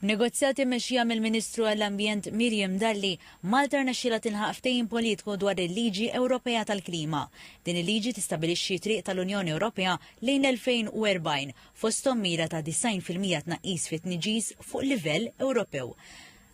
Negozjati mmexxija mill-Ministru għall-Ambjent Miriam Dalli, Malta rnexxiela tilħaq ftehim politiku dwar il-Liġi Ewropea tal-Klima. Din il-liġi tistabilixxi triq tal-Unjoni Ewropea lejn 2040 fosthom mira ta' 90% tnaqqis fit-tniġis fuq livell Ewropew.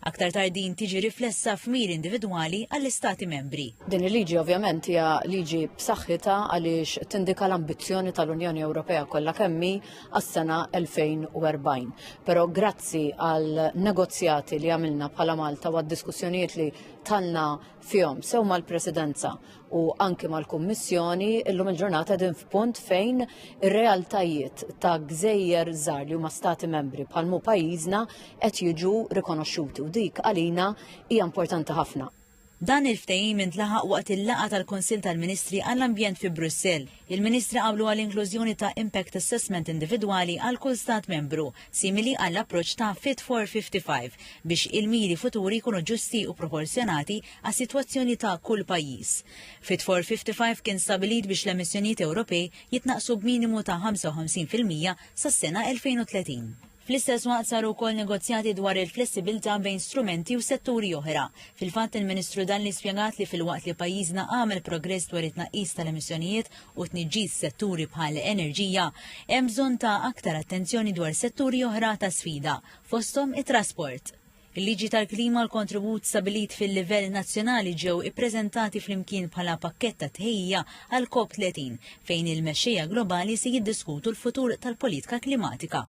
Aktar tardin tiġi riflessa f'miri individwali għall-Istati membri. Din il-liġi ovvjament hija liġi b'saħħitha għaliex tindika l-ambizzjoni tal-Unjoni Ewropea kollha kemmi għas-sena 2040. Però grazzi għal negozjati li għamilna bħala Malta u għad-diskussjonijiet li talna fihom sew mal-Presidenza u anke mal-Kummissjoni, illum il-ġurnata din f'punt fejn ir-realtajiet ta' gżejjer żgħar li huma stati membri bħal mhu pajjiżna qed jiġu rikonoxxuti u dik għalina hija importanti ħafna. Dan il-ftehim intlaħaq waqt il-laqgħa tal-Kunsill tal-Ministri għall-Ambjent fi Brussell. Il-Ministri qablu għall-inklużjoni ta' impact assessment individwali għal kull stat membru, simili għall-approċċ ta' Fit for 55 biex il-miri futuri jkunu ġusti u proporzjonati għas-sitwazzjoni ta' kull pajjiż. Fit for 55 kien stabilit biex l-emissjonijiet Ewropej jitnaqsu b'minimu ta' 55% sas-sena 2030. Fl-istess waqt saru wkoll negozjati dwar il-flessibilità bejn strumenti u setturi oħra. Fil-fatt il-Ministru Dalli spjegat li fil-waqt li pajjiżna għamel progress dwar it-tnaqqis tal-emissjonijiet u tniġġis setturi bħal enerġija, hemm bżonn ta' aktar attenzjoni dwar setturi oħra ta' sfida, fosthom it-trasport. Il-liġi tal-klima l-kontribut stabilit fil-livell nazzjonali ġew ippreżentati flimkien bħala pakketta tħejja għal COP30 fejn il-mexxejja globali se jiddiskutu l-futur tal-politika klimatika.